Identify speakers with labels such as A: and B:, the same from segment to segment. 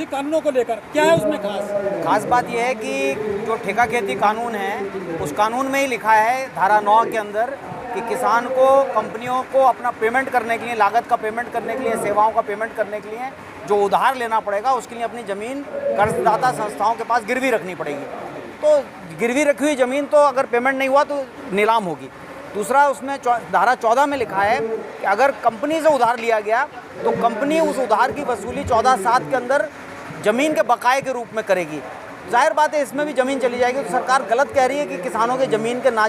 A: कानूनों को लेकर क्या है उसमें खास
B: बात यह है कि जो ठेका खेती कानून है उस कानून में ही लिखा है धारा 9 के अंदर कि किसान को कंपनियों को अपना पेमेंट करने के लिए, लागत का पेमेंट करने के लिए, सेवाओं का पेमेंट करने के लिए जो उधार लेना पड़ेगा उसके लिए अपनी ज़मीन कर्जदाता संस्थाओं के पास गिरवी रखनी पड़ेगी। तो गिरवी रखी हुई ज़मीन तो अगर पेमेंट नहीं हुआ तो नीलाम होगी। दूसरा, उसमें धारा 14 में लिखा है कि अगर कंपनी से उधार लिया गया तो कंपनी उस उधार की वसूली 14/7 के अंदर ज़मीन के बकाये के रूप में करेगी। जाहिर बात है इसमें भी ज़मीन चली जाएगी। तो सरकार गलत कह रही है कि किसानों के ज़मीन के ना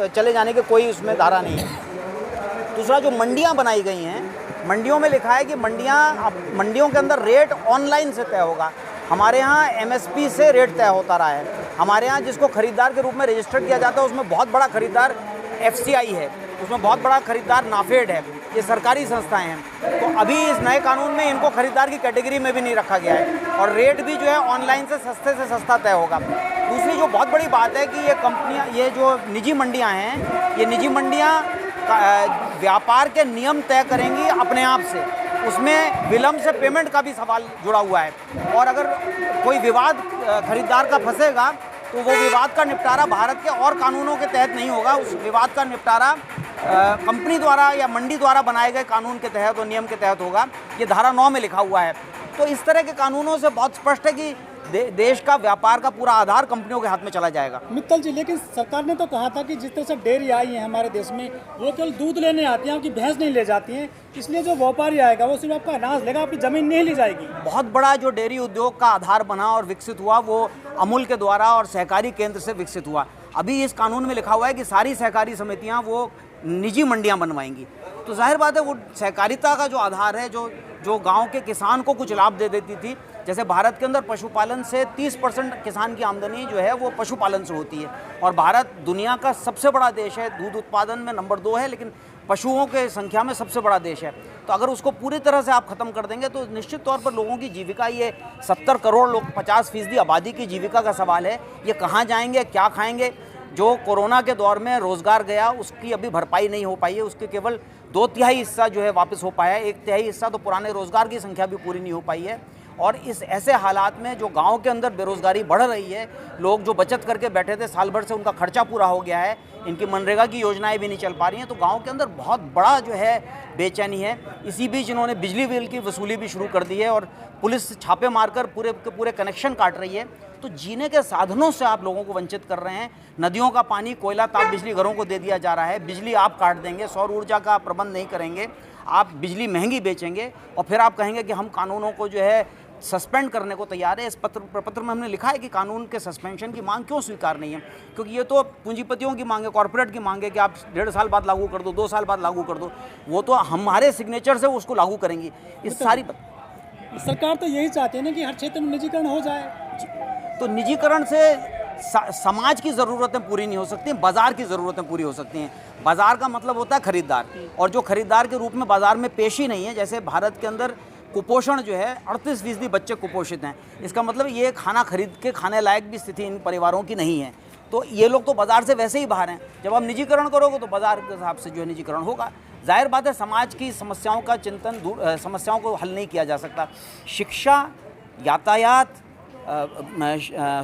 B: चले जाने के कोई उसमें धारा नहीं है। दूसरा, जो मंडियां बनाई गई हैं, मंडियों में लिखा है कि मंडियों के अंदर रेट ऑनलाइन से तय होगा। हमारे यहाँ MSP से रेट तय होता रहा है। हमारे यहाँ जिसको खरीदार के रूप में रजिस्टर किया जाता है उसमें बहुत बड़ा खरीदार FCI है, उसमें बहुत बड़ा खरीदार नाफेड है, ये सरकारी संस्थाएं हैं। तो अभी इस नए कानून में इनको खरीदार की कैटेगरी में भी नहीं रखा गया है और रेट भी जो है ऑनलाइन से सस्ता तय होगा। दूसरी जो बहुत बड़ी बात है कि ये कंपनियां, ये जो निजी मंडियां हैं, ये निजी मंडियां व्यापार के नियम तय करेंगी अपने आप से। उसमें विलम्ब से पेमेंट का भी सवाल जुड़ा हुआ है और अगर कोई विवाद खरीदार का फंसेगा तो वो विवाद का निपटारा भारत के और कानूनों के तहत नहीं होगा। उस विवाद का निपटारा कंपनी द्वारा या मंडी द्वारा बनाए गए कानून के तहत और नियम के तहत होगा। ये धारा 9 में लिखा हुआ है। तो इस तरह के कानूनों से बहुत स्पष्ट है कि देश का व्यापार का पूरा आधार कंपनियों के हाथ में चला जाएगा।
A: मित्तल जी, लेकिन सरकार ने तो कहा था कि जिस तरह से डेयरी आई है हमारे देश में, वो केवल दूध लेने आती हैं, आपकी भैंस नहीं ले जाती हैं, इसलिए जो व्यापारी आएगा वो सिर्फ आपका अनाज लेगा, आपकी ज़मीन नहीं ली जाएगी।
B: बहुत बड़ा जो डेयरी उद्योग का आधार बना और विकसित हुआ वो अमूल के द्वारा और सहकारी केंद्र से विकसित हुआ। अभी इस कानून में लिखा हुआ है कि सारी सहकारी समितियाँ वो निजी मंडियाँ बनवाएंगी। तो जाहिर बात है वो सहकारिता का जो आधार है, जो गांव के किसान को कुछ लाभ दे देती थी। जैसे भारत के अंदर पशुपालन से 30% किसान की आमदनी जो है वो पशुपालन से होती है और भारत दुनिया का सबसे बड़ा देश है, दूध उत्पादन में नंबर 2 है, लेकिन पशुओं के संख्या में सबसे बड़ा देश है। तो अगर उसको पूरी तरह से आप ख़त्म कर देंगे तो निश्चित तौर पर लोगों की जीविका, ये 70 करोड़ लोग, 50% आबादी की जीविका का सवाल है। ये कहाँ जाएंगे, क्या खाएंगे? जो कोरोना के दौर में रोज़गार गया उसकी अभी भरपाई नहीं हो पाई है। उसके केवल 2/3 हिस्सा जो है वापस हो पाया है, 1/3 हिस्सा तो पुराने रोज़गार की संख्या भी पूरी नहीं हो पाई है। और इस ऐसे हालात में जो गांव के अंदर बेरोज़गारी बढ़ रही है, लोग जो बचत करके बैठे थे साल भर से उनका खर्चा पूरा हो गया है, इनकी मनरेगा की योजनाएं भी नहीं चल पा रही हैं, तो गांव के अंदर बहुत बड़ा जो है बेचैनी है। इसी बीच इन्होंने बिजली बिल की वसूली भी शुरू कर दी है और पुलिस छापे मारकर पूरे के पूरे कनेक्शन काट रही है। तो जीने के साधनों से आप लोगों को वंचित कर रहे हैं। नदियों का पानी, कोयला, ताप बिजली घरों को दे दिया जा रहा है। बिजली आप काट देंगे, सौर ऊर्जा का प्रबंध नहीं करेंगे, आप बिजली महंगी बेचेंगे और फिर आप कहेंगे कि हम कानूनों को जो है सस्पेंड करने को तैयार है। इस प्रपत्र में हमने लिखा है कि कानून के सस्पेंशन की मांग क्यों स्वीकार नहीं है, क्योंकि ये तो पूंजीपतियों की मांग है, कॉर्पोरेट की मांग है कि आप 1.5 साल बाद लागू कर दो, 2 साल बाद लागू कर दो। वो तो हमारे सिग्नेचर से उसको लागू करेंगी। इस सारी
A: सरकार तो यही चाहती है ना कि हर क्षेत्र में निजीकरण हो जाए।
B: तो निजीकरण से समाज की ज़रूरतें पूरी नहीं हो सकती, बाज़ार की ज़रूरतें पूरी हो सकती हैं। बाज़ार का मतलब होता है खरीदार, और जो खरीदार के रूप में बाज़ार में पेश ही नहीं है। जैसे भारत के अंदर कुपोषण जो है 38% बच्चे कुपोषित हैं। इसका मतलब ये खाना खरीद के खाने लायक भी स्थिति इन परिवारों की नहीं है। तो ये लोग तो बाज़ार से वैसे ही बाहर हैं। जब आप निजीकरण करोगे तो बाज़ार के हिसाब से जो है निजीकरण होगा। जाहिर बात है समाज की समस्याओं का चिंतन, समस्याओं को हल नहीं किया जा सकता। शिक्षा, यातायात,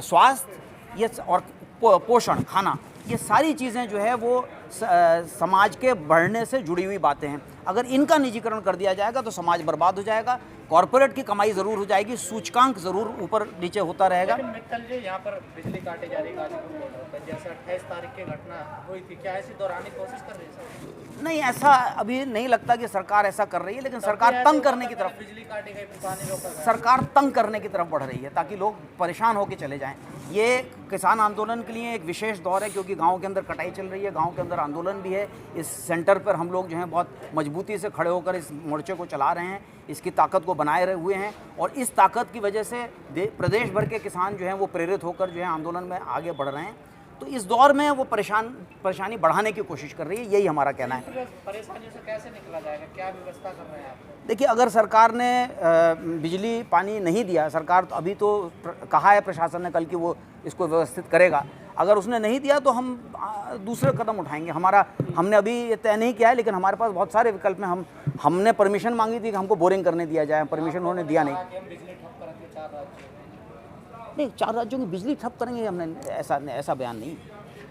B: स्वास्थ्य, ये और पोषण, खाना, ये सारी चीज़ें जो है वो समाज के बढ़ने से जुड़ी हुई बातें हैं। अगर इनका निजीकरण कर दिया जाएगा तो समाज बर्बाद हो जाएगा, कॉरपोरेट की कमाई ज़रूर हो जाएगी, सूचकांक ज़रूर ऊपर नीचे होता रहेगा।
C: लेकिन मित्तल जी, यहाँ पर बिजली काटे जा रही है गाजीपुर में, जैसे 28 तारीख की घटना हुई थी, क्या ऐसी दोहराने की कोशिश कर रही है?
B: नहीं, ऐसा अभी नहीं लगता कि सरकार ऐसा कर रही है, लेकिन सरकार तंग करने की तरफ,
C: बिजली काटी गई, पानी रोका गया,
B: सरकार तंग करने की तरफ बढ़ रही है ताकि लोग परेशान होकर चले जाएं। ये किसान आंदोलन के लिए एक विशेष दौर है, क्योंकि गांव के अंदर कटाई चल रही है, गांव के अंदर आंदोलन भी है। इस सेंटर पर हम लोग जो हैं बहुत मजबूती से खड़े होकर इस मोर्चे को चला रहे हैं, इसकी ताकत को बनाए रहे हुए हैं, और इस ताकत की वजह से प्रदेश भर के किसान जो हैं वो प्रेरित होकर जो है आंदोलन में आगे बढ़ रहे हैं। तो इस दौर में वो परेशानी बढ़ाने की कोशिश कर रही है, यही हमारा कहना है।
C: परेशानियों से कैसे निकला जाएगा, क्या व्यवस्था कर रहे हैं आप?
B: देखिए, अगर सरकार ने बिजली पानी नहीं दिया, सरकार तो अभी तो कहा है प्रशासन ने कल कि वो इसको व्यवस्थित करेगा, अगर उसने नहीं दिया तो हम दूसरे कदम उठाएंगे। हमने अभी ये तय नहीं किया है, लेकिन हमारे पास बहुत सारे विकल्प हैं। हमने परमिशन मांगी थी कि हमको बोरिंग करने दिया जाए, परमिशन उन्होंने दिया नहीं। नहीं, 4 राज्यों की बिजली ठप करेंगे हमने, ऐसा बयान नहीं।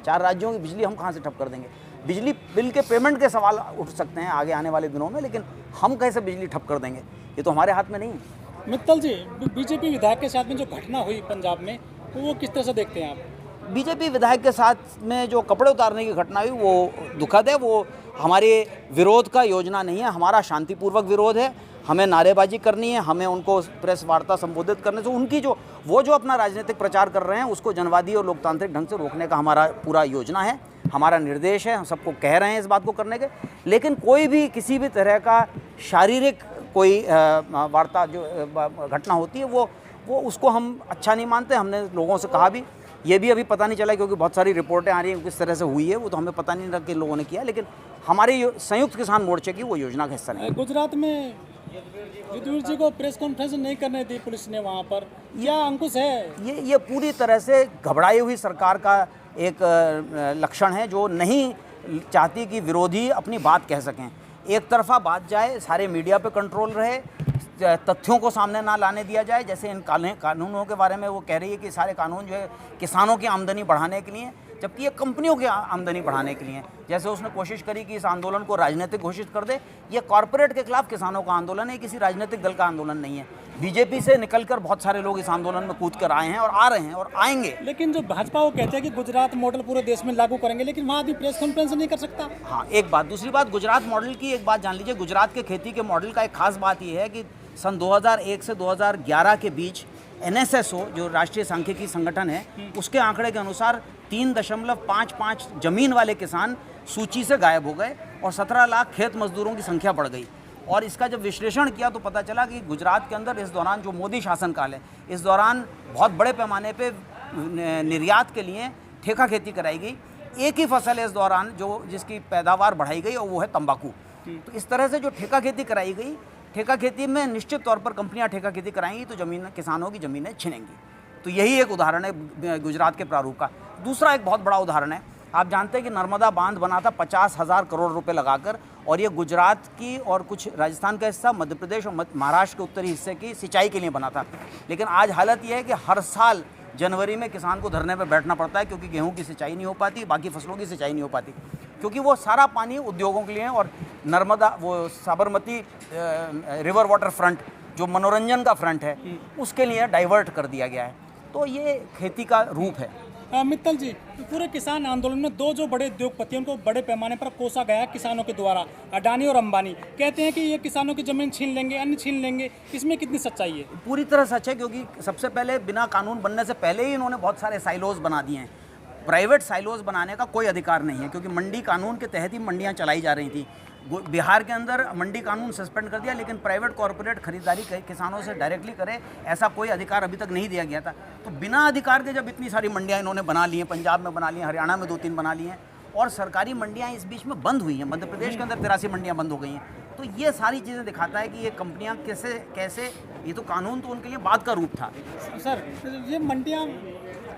B: 4 राज्यों की बिजली हम कहाँ से ठप कर देंगे? बिजली बिल के पेमेंट के सवाल उठ सकते हैं आगे आने वाले दिनों में, लेकिन हम कैसे बिजली ठप कर देंगे, ये तो हमारे हाथ में नहीं है।
A: मित्तल जी, बीजेपी विधायक के साथ में जो घटना हुई पंजाब में, तो वो किस तरह से देखते हैं आप?
B: बीजेपी विधायक के साथ में जो कपड़े उतारने की घटना हुई वो दुखद है, वो हमारे विरोध का योजना नहीं है, हमारा शांतिपूर्वक विरोध है। हमें नारेबाजी करनी है, हमें उनको प्रेस वार्ता संबोधित करने से उनकी जो अपना राजनीतिक प्रचार कर रहे हैं उसको जनवादी और लोकतांत्रिक ढंग से रोकने का हमारा पूरा योजना है, हमारा निर्देश है, हम सबको कह रहे हैं इस बात को करने के। लेकिन कोई भी किसी भी तरह का शारीरिक कोई वार्ता जो घटना होती है वो उसको हम अच्छा नहीं मानते। हमने लोगों से कहा भी, ये भी अभी पता नहीं चला क्योंकि बहुत सारी रिपोर्टें आ रही हैं किस तरह से हुई है, वो तो हमें पता नहीं लगा कि लोगों ने किया, लेकिन हमारे संयुक्त किसान मोर्चे की वो योजना का हिस्सा नहीं।
A: गुजरात में युद्धवीर जी को प्रेस कॉन्फ्रेंस नहीं करने दी पुलिस ने वहाँ पर, या अंकुश है?
B: ये पूरी तरह से घबराई हुई सरकार का एक लक्षण है, जो नहीं चाहती कि विरोधी अपनी बात कह सकें। एक तरफा बात जाए, सारे मीडिया पे कंट्रोल रहे, तथ्यों को सामने ना लाने दिया जाए। जैसे इन कानूनों के बारे में वो कह रही है कि सारे कानून जो है किसानों की आमदनी बढ़ाने के लिए, जबकि ये कंपनियों की आमदनी बढ़ाने के लिए। जैसे उसने कोशिश करी कि इस आंदोलन को राजनीतिक घोषित कर दे, ये कॉरपोरेट के खिलाफ किसानों का आंदोलन है, किसी राजनीतिक दल का आंदोलन नहीं है। बीजेपी से निकलकर बहुत सारे लोग इस आंदोलन में कूद कर आए हैं और आ रहे हैं और आएंगे।
A: लेकिन जो भाजपा वो कहते हैं कि गुजरात मॉडल पूरे देश में लागू करेंगे, लेकिन वहाँ भी प्रेस कॉन्फ्रेंस नहीं कर सकता।
B: हाँ, एक बात। दूसरी बात, गुजरात मॉडल की एक बात जान लीजिए, गुजरात के खेती के मॉडल का एक खास बात यह है कि सन 2001 से 2011 के बीच NSSO जो राष्ट्रीय सांख्यिकी संगठन है, उसके आंकड़े के अनुसार 3.55 जमीन वाले किसान सूची से गायब हो गए और 17 लाख खेत मजदूरों की संख्या बढ़ गई। और इसका जब विश्लेषण किया तो पता चला कि गुजरात के अंदर इस दौरान जो मोदी शासनकाल है, इस दौरान बहुत बड़े पैमाने पे निर्यात के लिए ठेका खेती कराई गई। एक ही फसल है इस दौरान जिसकी पैदावार बढ़ाई गई और वो है तंबाकू। तो इस तरह से जो ठेका खेती कराई गई, ठेका खेती में निश्चित तौर पर कंपनियां ठेका खेती कराएंगी तो किसानों की ज़मीनें छिनेंगी। तो यही एक उदाहरण है गुजरात के प्रारूप का। दूसरा एक बहुत बड़ा उदाहरण है, आप जानते हैं कि नर्मदा बांध बना था 50,000 करोड़ रुपए लगाकर, और ये गुजरात की और कुछ राजस्थान का हिस्सा, मध्य प्रदेश और महाराष्ट्र के उत्तरी हिस्से की सिंचाई के लिए बना था। लेकिन आज हालत यह है कि हर साल जनवरी में किसान को धरने पर बैठना पड़ता है क्योंकि गेहूं की सिंचाई नहीं हो पाती, बाकी फसलों की सिंचाई नहीं हो पाती, क्योंकि वो सारा पानी उद्योगों के लिए है। और नर्मदा, वो साबरमती रिवर वाटर फ्रंट जो मनोरंजन का फ्रंट है, उसके लिए डाइवर्ट कर दिया गया है। तो ये खेती का रूप है।
A: मित्तल जी, पूरे किसान आंदोलन में दो जो बड़े उद्योगपतियों को बड़े पैमाने पर कोसा गया किसानों के द्वारा, अडानी और अंबानी, कहते हैं कि ये किसानों की जमीन छीन लेंगे, अन्य छीन लेंगे। इसमें कितनी सच्चाई है?
B: पूरी तरह सच है, क्योंकि सबसे पहले बिना कानून बनने से पहले ही इन्होंने बहुत सारे साइलोज बना दिए हैं। प्राइवेट साइलोज बनाने का कोई अधिकार नहीं है, क्योंकि मंडी कानून के तहत ही मंडियाँ चलाई जा रही थी। बिहार के अंदर मंडी कानून सस्पेंड कर दिया, लेकिन प्राइवेट कॉरपोरेट खरीदारी किसानों से डायरेक्टली करे, ऐसा कोई अधिकार अभी तक नहीं दिया गया था। तो बिना अधिकार के जब इतनी सारी मंडियां इन्होंने बना ली हैं, पंजाब में बना ली हैं, हरियाणा में 2-3 बना ली हैं, और सरकारी मंडियां इस बीच में बंद हुई हैं। मध्य प्रदेश के अंदर 83 मंडियां बंद हो गई हैं। तो ये सारी चीज़ें दिखाता है कि ये कंपनियां कैसे ये तो कानून तो उनके लिए बाद का रूप था।
A: सर, ये मंडियाँ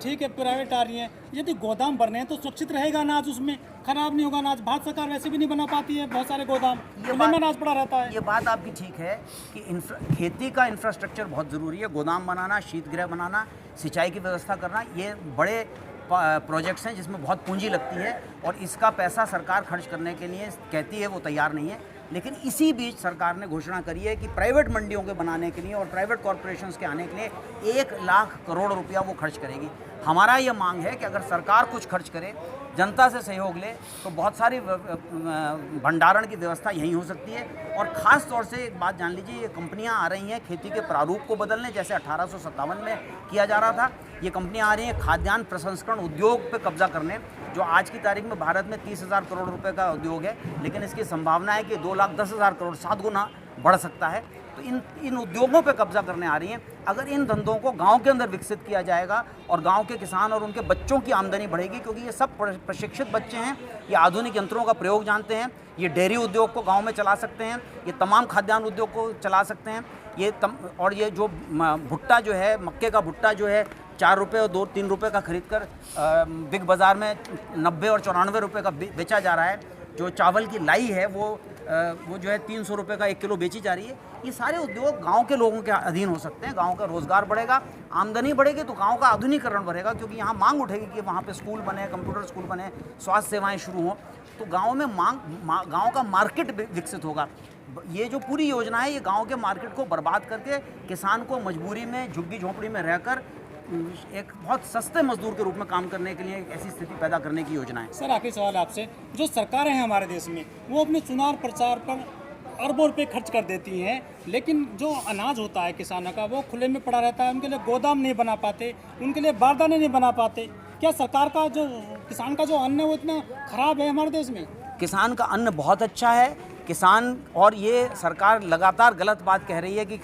A: ठीक है प्राइवेट आ रही हैं, यदि गोदाम भरने हैं तो सुरक्षित रहेगा अनाज, उसमें खराब नहीं होगा अनाज। भारत सरकार वैसे भी नहीं बना पाती है, बहुत सारे गोदाम में अनाज पड़ा रहता है।
B: ये बात आपकी ठीक है कि खेती का इंफ्रास्ट्रक्चर बहुत ज़रूरी है। गोदाम बनाना, शीतगृह बनाना, सिंचाई की व्यवस्था करना, ये बड़े प्रोजेक्ट्स हैं जिसमें बहुत पूंजी लगती है, और इसका पैसा सरकार खर्च करने के लिए कहती है वो तैयार नहीं है। लेकिन इसी बीच सरकार ने घोषणा करी है कि प्राइवेट मंडियों के बनाने के लिए और प्राइवेट कॉरपोरेशंस के आने के लिए 1 लाख करोड़ रुपया वो खर्च करेगी। हमारा ये मांग है कि अगर सरकार कुछ खर्च करे, जनता से सहयोग ले, तो बहुत सारी भंडारण की व्यवस्था यहीं हो सकती है। और ख़ास तौर से एक बात जान लीजिए, ये कंपनियां आ रही हैं खेती के प्रारूप को बदलने, जैसे 1857 में किया जा रहा था। ये कंपनियां आ रही हैं खाद्यान्न प्रसंस्करण उद्योग पे कब्जा करने, जो आज की तारीख में भारत में 30,000 करोड़ रुपए का उद्योग है, लेकिन इसकी संभावना है कि 2,10,000 करोड़, 7 गुना बढ़ सकता है। तो इन उद्योगों पे कब्जा करने आ रही हैं। अगर इन धंधों को गांव के अंदर विकसित किया जाएगा और गांव के किसान और उनके बच्चों की आमदनी बढ़ेगी, क्योंकि ये सब प्रशिक्षित बच्चे हैं, ये आधुनिक यंत्रों का प्रयोग जानते हैं, ये डेयरी उद्योग को गांव में चला सकते हैं, ये तमाम खाद्यान्न उद्योग को चला सकते हैं। और ये जो भुट्टा जो है, मक्के का भुट्टा जो है 4 रुपये और 2-3 रुपये का खरीद कर बिग बाज़ार में 90 और 94 रुपये का बेचा जा रहा है। जो चावल की लाई है वो वो जो है 300 रुपये का 1 किलो बेची जा रही है। ये सारे उद्योग गांव के लोगों के अधीन हो सकते हैं। गांव का रोज़गार बढ़ेगा, आमदनी बढ़ेगी तो गांव का आधुनिकीकरण बढ़ेगा, क्योंकि यहाँ मांग उठेगी कि वहाँ पे स्कूल बने, कंप्यूटर स्कूल बने, स्वास्थ्य सेवाएं शुरू हों, तो गांव में गांव का मार्केट विकसित होगा। ये जो पूरी योजना है ये गांव के मार्केट को बर्बाद करके किसान को मजबूरी में झुग्गी झोंपड़ी में रहकर एक बहुत सस्ते मजदूर के रूप में काम करने के लिए एक ऐसी स्थिति पैदा करने की योजना है।
A: सर आखिरी सवाल आपसे, जो सरकारें हैं हमारे देश में वो अपने चुनाव प्रचार पर अरबों रुपए खर्च कर देती हैं, लेकिन जो अनाज होता है किसानों का वो खुले में पड़ा रहता है, उनके लिए गोदाम नहीं बना पाते, उनके लिए बारदाने नहीं बना पाते। क्या सरकार का जो किसान का जो अन्न है वो इतना खराब है हमारे देश में?
B: किसान का अन्न बहुत अच्छा है, किसान, और ये सरकार लगातार गलत बात कह रही है कि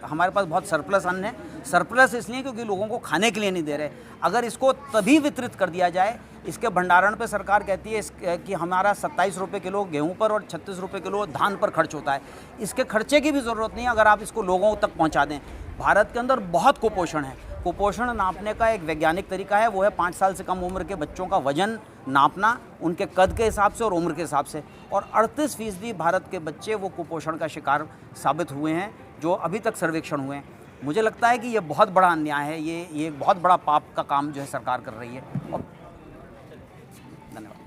B: हमारे पास बहुत सरप्लस अन्न है। सरप्लस इसलिए क्योंकि लोगों को खाने के लिए नहीं दे रहे। अगर इसको तभी वितरित कर दिया जाए, इसके भंडारण पे सरकार कहती है कि हमारा 27 रुपये किलो गेहूं पर और 36 रुपये किलो धान पर खर्च होता है। इसके खर्चे की भी ज़रूरत नहीं है अगर आप इसको लोगों तक पहुंचा दें। भारत के अंदर बहुत कुपोषण है। कुपोषण नापने का एक वैज्ञानिक तरीका है, वो है 5 साल से कम उम्र के बच्चों का वजन नापना, उनके कद के हिसाब से और उम्र के हिसाब से। और 38% भारत के बच्चे वो कुपोषण का शिकार साबित हुए हैं, जो अभी तक सर्वेक्षण हुए हैं। मुझे लगता है कि ये बहुत बड़ा अन्याय है, ये एक बहुत बड़ा पाप का काम जो है सरकार कर रही है। और धन्यवाद।